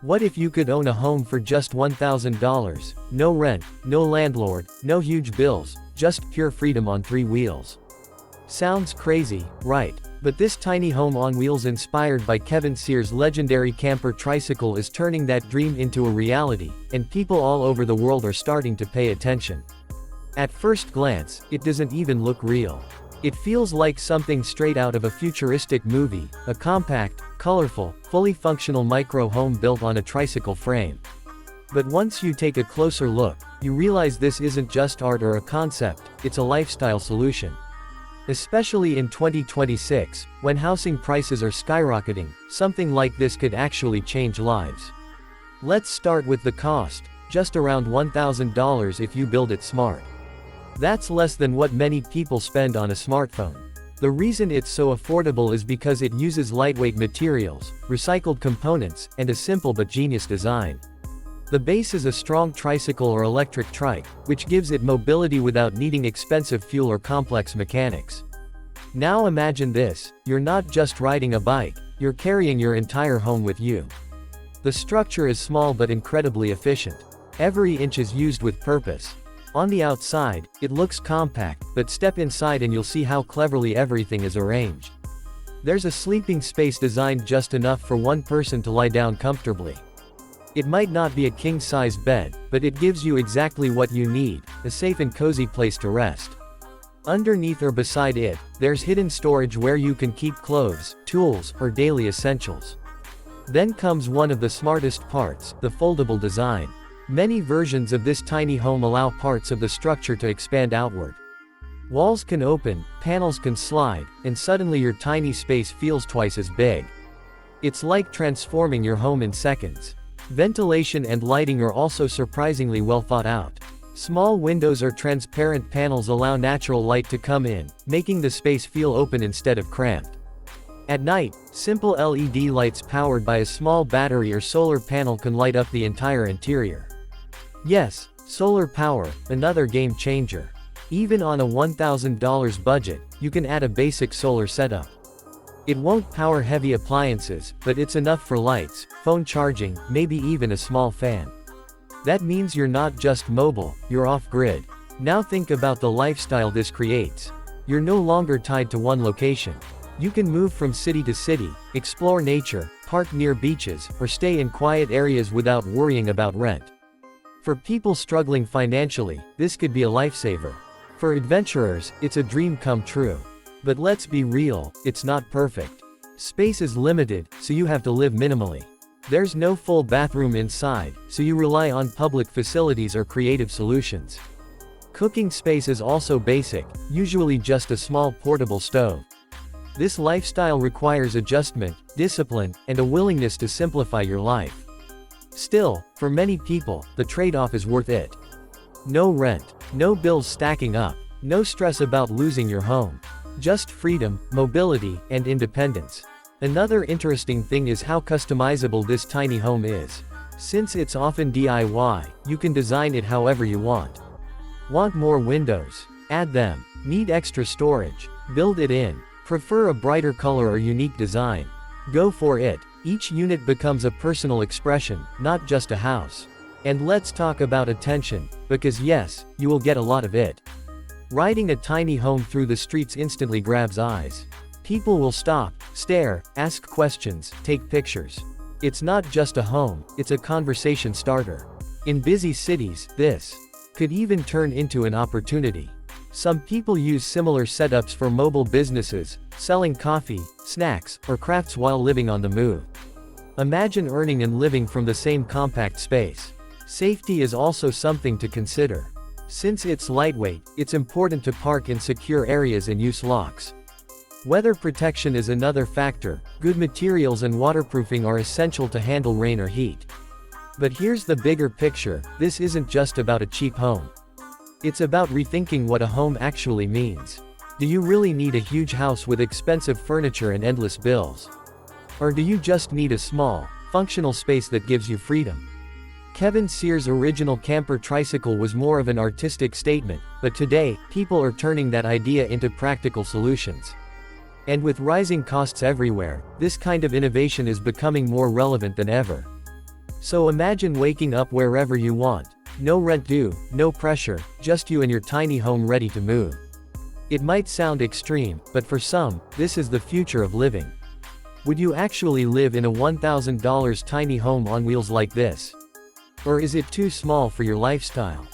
What if you could own a home for just $1,000? No rent, no landlord, no huge bills, just pure freedom on 3 wheels. Sounds crazy, right? But this tiny home on wheels inspired by Kevin Cyr's legendary camper tricycle is turning that dream into a reality, and people all over the world are starting to pay attention. At first glance, it doesn't even look real. It feels like something straight out of a futuristic movie, a compact, colorful, fully functional micro home built on a tricycle frame. But once you take a closer look, you realize this isn't just art or a concept, it's a lifestyle solution. Especially in 2026, when housing prices are skyrocketing, something like this could actually change lives. Let's start with the cost, just around $1,000 if you build it smart. That's less than what many people spend on a smartphone. The reason it's so affordable is because it uses lightweight materials, recycled components, and a simple but genius design. The base is a strong tricycle or electric trike, which gives it mobility without needing expensive fuel or complex mechanics. Now imagine this, you're not just riding a bike, you're carrying your entire home with you. The structure is small but incredibly efficient. Every inch is used with purpose. On the outside, it looks compact, but step inside and you'll see how cleverly everything is arranged. There's a sleeping space designed just enough for one person to lie down comfortably. It might not be a king-size bed, but it gives you exactly what you need, a safe and cozy place to rest. Underneath or beside it, there's hidden storage where you can keep clothes, tools, or daily essentials. Then comes one of the smartest parts, the foldable design. Many versions of this tiny home allow parts of the structure to expand outward. Walls can open, panels can slide, and suddenly your tiny space feels twice as big. It's like transforming your home in seconds. Ventilation and lighting are also surprisingly well thought out. Small windows or transparent panels allow natural light to come in, making the space feel open instead of cramped. At night, simple LED lights powered by a small battery or solar panel can light up the entire interior. Yes, solar power, another game changer. Even on a $1,000 budget, you can add a basic solar setup. It won't power heavy appliances, but it's enough for lights, phone charging, maybe even a small fan. That means you're not just mobile, you're off-grid. Now think about the lifestyle this creates. You're no longer tied to one location. You can move from city to city, explore nature, park near beaches, or stay in quiet areas without worrying about rent. For people struggling financially, this could be a lifesaver. For adventurers, it's a dream come true. But let's be real, it's not perfect. Space is limited, so you have to live minimally. There's no full bathroom inside, so you rely on public facilities or creative solutions. Cooking space is also basic, usually just a small portable stove. This lifestyle requires adjustment, discipline, and a willingness to simplify your life. Still, for many people, the trade-off is worth it. No rent, no bills stacking up, no stress about losing your home. Just freedom, mobility, and independence. Another interesting thing is how customizable this tiny home is. Since it's often DIY, you can design it however you want. Want more windows? Add them. Need extra storage? Build it in. Prefer a brighter color or unique design? Go for it. Each unit becomes a personal expression, not just a house. And let's talk about attention, because yes, you will get a lot of it. Riding a tiny home through the streets instantly grabs eyes. People will stop, stare, ask questions, take pictures. It's not just a home, it's a conversation starter. In busy cities, this could even turn into an opportunity. Some people use similar setups for mobile businesses, selling coffee, snacks, or crafts while living on the move. Imagine earning and living from the same compact space. Safety is also something to consider. Since it's lightweight, it's important to park in secure areas and use locks. Weather protection is another factor. Good materials and waterproofing are essential to handle rain or heat. But here's the bigger picture, this isn't just about a cheap home. It's about rethinking what a home actually means. Do you really need a huge house with expensive furniture and endless bills? Or do you just need a small, functional space that gives you freedom? Kevin Cyr's original camper tricycle was more of an artistic statement, but today, people are turning that idea into practical solutions. And with rising costs everywhere, this kind of innovation is becoming more relevant than ever. So imagine waking up wherever you want. No rent due, no pressure, just you and your tiny home ready to move. It might sound extreme, but for some, this is the future of living. Would you actually live in a $1,000 tiny home on wheels like this? Or is it too small for your lifestyle?